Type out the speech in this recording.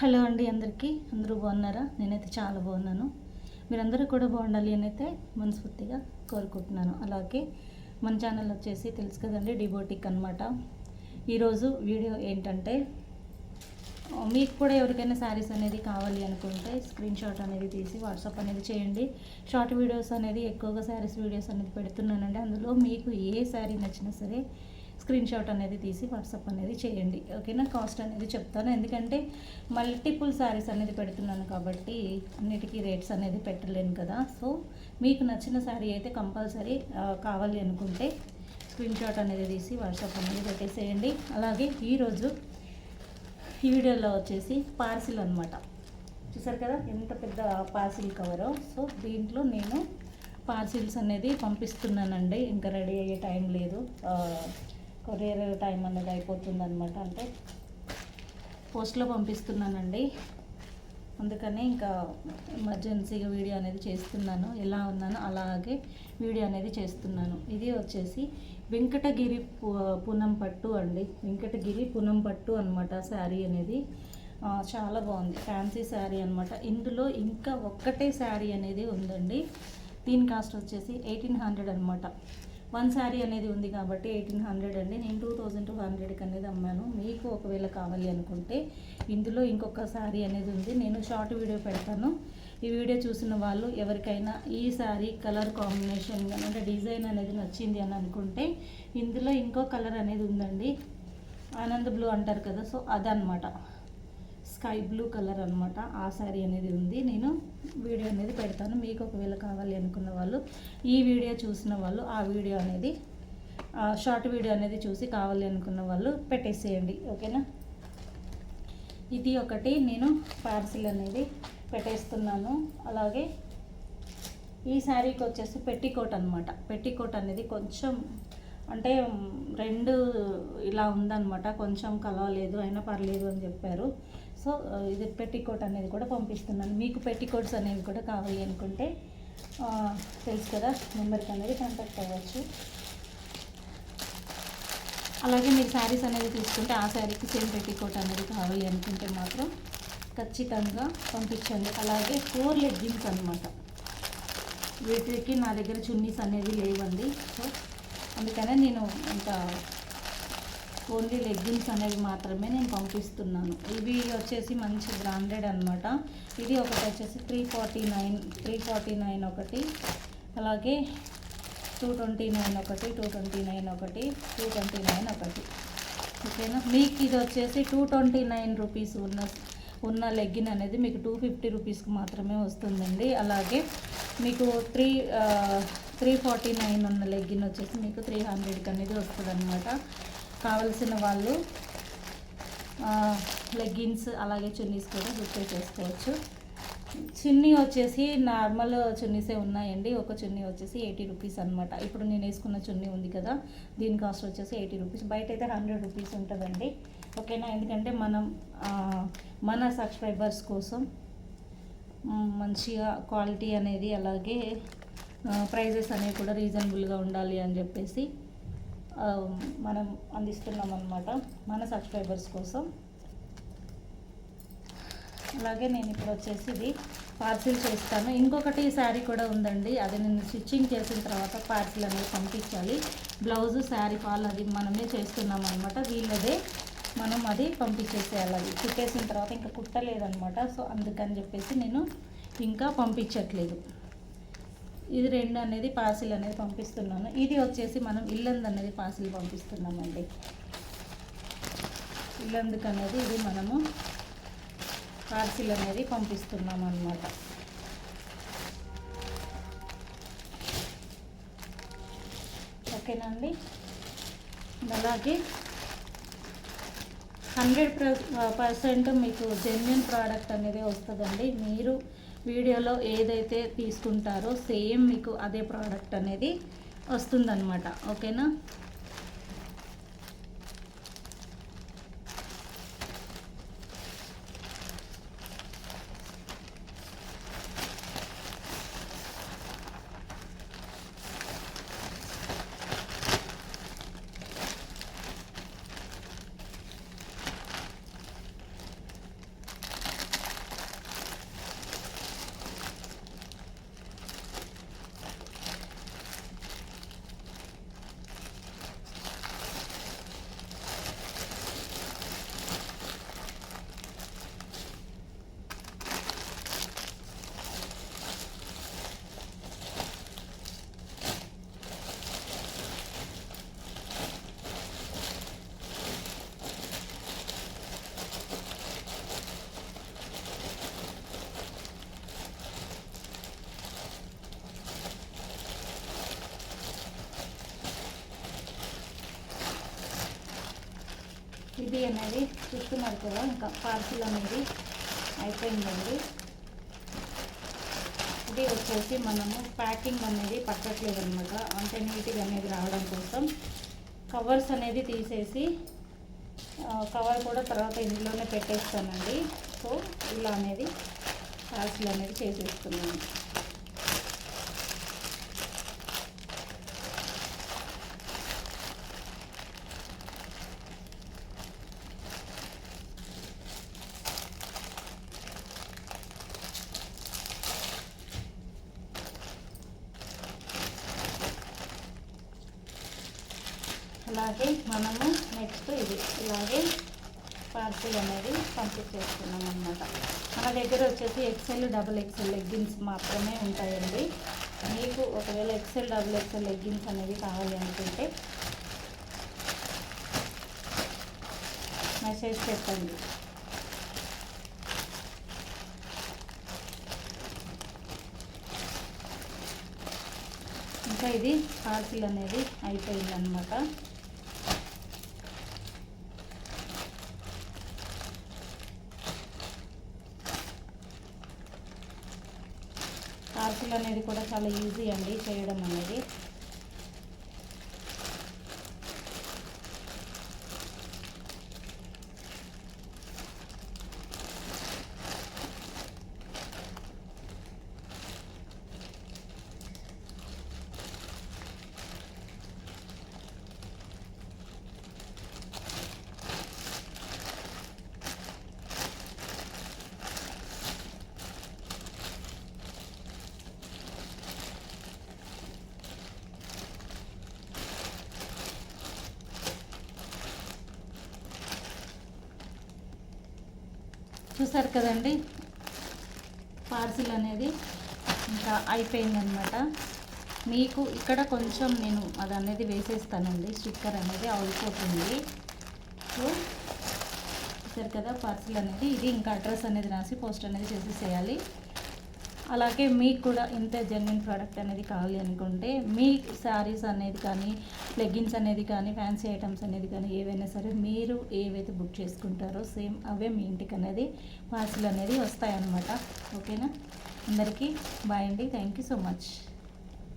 Hello అండి, అందరూ బాగున్నారా? నేనైతే చాలా బాగున్నాను. మీరందరూ కూడా బాగుండాలి అని అయితే మనస్ఫూర్తిగా కోరుకుంటున్నాను. అలాగే మన ఛానల్ వచ్చేసి తెలుసు కదండి, డిబోటిక్ అనమాట. ఈరోజు వీడియో ఏంటంటే, మీకు కూడా ఎవరికైనా శారీస్ అనేది కావాలి అనుకుంటే స్క్రీన్ షాట్ అనేది తీసి వాట్సాప్ అనేది చేయండి. షార్ట్ వీడియోస్ అనేది ఎక్కువగా శారీస్ వీడియోస్ అనేది పెడుతున్నానండి. అందులో మీకు ఏ శారీ నచ్చినా సరే స్క్రీన్ షాట్ అనేది తీసి వాట్సాప్ అనేది చేయండి, ఓకేనా? కాస్ట్ అనేది చెప్తాను, ఎందుకంటే మల్టిపుల్ శారీస్ అనేది పెడుతున్నాను కాబట్టి అన్నిటికీ రేట్స్ అనేది పెట్టలేను కదా. సో మీకు నచ్చిన శారీ అయితే కంపల్సరీ కావాలి అనుకుంటే స్క్రీన్ షాట్ అనేది తీసి వాట్సాప్ అనేది పెట్టేసేయండి. అలాగే ఈరోజు ఈ వీడియోలో వచ్చేసి పార్సిల్ అనమాట. చూసారు కదా ఎంత పెద్ద పార్సిల్ కవరో. సో దీంట్లో నేను పార్సిల్స్ అనేది పంపిస్తున్నానండి. ఇంకా రెడీ అయ్యే టైం లేదు, కొరియర్ టైం అనేది అయిపోతుంది అనమాట. అంటే పోస్ట్లో పంపిస్తున్నానండి, అందుకని ఇంకా ఎమర్జెన్సీగా వీడియో అనేది చేస్తున్నాను. ఎలా ఉన్నానో అలాగే వీడియో అనేది చేస్తున్నాను. ఇది వచ్చేసి వెంకటగిరి పూనం పట్టు అండి. వెంకటగిరి పూనం పట్టు అనమాట శారీ అనేది. చాలా బాగుంది, ఫ్యాన్సీ శారీ అనమాట. ఇందులో ఇంకా ఒక్కటే శారీ అనేది ఉందండి. దీని కాస్ట్ వచ్చేసి 1800 అనమాట. వన్ శారీ అనేది ఉంది కాబట్టి 1800 అండి. నేను 2200కి అనేది అమ్మాను. మీకు ఒకవేళ కావాలి అనుకుంటే ఇందులో ఇంకొక శారీ అనేది ఉంది, నేను షార్ట్ వీడియో పెడతాను. ఈ వీడియో చూసిన వాళ్ళు ఎవరికైనా ఈ శారీ కలర్ కాంబినేషన్ అంటే డిజైన్ అనేది నచ్చింది అని అనుకుంటే ఇందులో ఇంకో కలర్ అనేది ఉందండి, ఆనంద్ బ్లూ అంటారు కదా. సో అదనమాట, స్కై బ్లూ కలర్ అనమాట. ఆ శారీ అనేది ఉంది, నేను వీడియో అనేది పెడతాను. మీకు ఒకవేళ కావాలి అనుకున్న వాళ్ళు ఈ వీడియో చూసిన వాళ్ళు ఆ వీడియో అనేది షార్ట్ వీడియో అనేది చూసి కావాలి అనుకున్న వాళ్ళు పెట్టేసేయండి, ఓకేనా? ఇది ఒకటి నేను పార్సిల్ అనేది పెట్టేస్తున్నాను. అలాగే ఈ శారీకి వచ్చేసి పెట్టికోట్ అనమాట. పెట్టికోట్ అనేది కొంచెం అంటే రెండు ఇలా ఉందన్నమాట, కొంచెం కలవలేదు, అయినా పర్లేదు అని చెప్పారు. సో ఇది పెట్టికోట్ అనేది కూడా పంపిస్తున్నాను. మీకు పెట్టికోట్స్ అనేవి కూడా కావాలి అనుకుంటే తెలుసు కదా, నెంబర్కి అనేది కాంటాక్ట్ అవ్వచ్చు. అలాగే మీరు శారీస్ అనేది తీసుకుంటే ఆ శారీకి సేమ్ పెట్టికోట్ అనేది కావాలి అనుకుంటే మాత్రం ఖచ్చితంగా పంపించండి. అలాగే 4 లెగ్గిన్స్ అనమాట. వీటికి నా దగ్గర చున్నీస్ అనేది లేవండి. సో అందుకనే నేను ఇంకా ఓన్లీ లెగ్గిన్స్ అనేవి మాత్రమే నేను పంపిస్తున్నాను. ఇవి వచ్చేసి మంచి బ్రాండెడ్ అనమాట. ఇది ఒకటి వచ్చేసి 349 ఒకటి, అలాగే 229 ఒకటి, 229 ఒకటి, 229 ఒకటి, ఓకేనా? మీకు ఇది వచ్చేసి 229 రూపీస్ ఉన్న లెగ్గిన్ అనేది మీకు 250 రూపీస్కి మాత్రమే వస్తుందండి. అలాగే మీకు 349 ఉన్న లెగ్గిన్ వచ్చేసి మీకు 300కి అనేది వస్తుంది అనమాట. కావలసిన వాళ్ళు లెగ్గిన్స్ అలాగే చున్నీస్ కూడా బుక్ చేసుకోవచ్చు. చున్నీ వచ్చేసి నార్మల్ చున్నీసే ఉన్నాయండి. ఒక చున్నీ వచ్చేసి 80 రూపీస్ అనమాట. ఇప్పుడు నేను వేసుకున్న చున్నీ ఉంది కదా, దీని కాస్ట్ వచ్చేసి 80 రూపీస్. బయట అయితే 100 రూపీస్ ఉంటుందండి, ఓకేనా? ఎందుకంటే మనం మన సబ్స్క్రైబర్స్ కోసం మంచిగా క్వాలిటీ అనేది అలాగే ప్రైజెస్ అనేవి కూడా రీజనబుల్గా ఉండాలి అని చెప్పేసి మనం అందిస్తున్నాం అన్నమాట మన సబ్స్క్రైబర్స్ కోసం. అలాగే నేను ఇప్పుడు వచ్చేసి ఇది పార్సిల్ చేస్తాను. ఇంకొకటి శారీ కూడా ఉందండి, అది నేను స్టిచ్చింగ్ చేసిన తర్వాత పార్సిల్ అనేది పంపించాలి. బ్లౌజు శారీ ఫాల్ అది మనమే చేస్తున్నాం అనమాట. వీళ్ళదే మనం అది పంపించేసేయాలి. అది కుట్టేసిన తర్వాత ఇంకా కుట్టలేదనమాట. సో అందుకని చెప్పేసి నేను ఇంకా పంపించట్లేదు. ఇది 2 అనేది పార్సిల్ అనేది పంపిస్తున్నాను. ఇది వచ్చేసి మనం ఇల్లందు అనేది పార్సిల్ పంపిస్తున్నామండి. ఇల్లందుకు అనేది ఇది మనము పార్సిల్ అనేది పంపిస్తున్నాం అన్నమాట. ఓకేనండి. అలాగే 100% మీకు జెన్యున్ ప్రోడక్ట్ అనేది వస్తుందండి. మీరు వీడియోలో ఏదైతే తీసుకుంటారో సేమ్ మీకు అదే ప్రోడక్ట్ అనేది వస్తుందన్నమాట, ఓకేనా? ఇది అనేది చూస్తున్నారు కదా, ఇంకా పార్సిల్ అనేది అయిపోయిందండి. ఇది వచ్చేసి మనము ప్యాకింగ్ అనేది పట్టట్లేదు అనమాట, అంటే నీట్గా అనేది రావడం కోసం కవర్స్ అనేది తీసేసి కవర్ కూడా తర్వాత ఇందులోనే పెట్టేస్తానండి. సో ఇలా అనేది పార్సిల్ అనేది చేసేస్తున్నాను. అలాగే మనము నెక్స్ట్ ఇది ఇలాగే పార్సిల్ అనేది పంపించేస్తున్నాం అన్నమాట. మన దగ్గర వచ్చేసి ఎక్సెల్, డబుల్ ఎక్సెల్ లెగ్గిన్స్ మాత్రమే ఉంటాయండి. మీకు ఒకవేళ ఎక్సెల్, డబుల్ ఎక్సెల్ లెగ్గిన్స్ అనేది కావాలి అనుకుంటే మెసేజ్ పెట్టండి. ఇంకా ఇది పార్సిల్ అనేది అయిపోయిందనమాట. పార్సిల్ అనేది కూడా చాలా ఈజీ అండి చేయడం అనేది. చూసారు కదండి, పార్సిల్ అనేది ఇంకా అయిపోయిందనమాట. మీకు ఇక్కడ కొంచెం నేను అది అనేది వేసేస్తానండి, స్టిక్కర్ అనేది అయిపోతుంది. సో చూసారు కదా పార్సిల్ అనేది, ఇది ఇంకా అడ్రస్ అనేది రాసి పోస్ట్ అనేది చేసేసేయాలి. అలాగే మీకు కూడా ఇంత జెన్యున్ ప్రోడక్ట్ అనేది కావాలి అనుకుంటే మీ శారీస్ అనేది కానీ, లెగ్గిన్స్ అనేది కానీ, ఫ్యాన్సీ ఐటమ్స్ అనేది కానీ ఏవైనా సరే మీరు ఏవైతే బుక్ చేసుకుంటారో సేమ్ అవే మీ ఇంటికి అనేది పార్సిల్ అనేది వస్తాయన్నమాట. ఓకేనా? అందరికీ బాయ్ అండి. Thank you so much.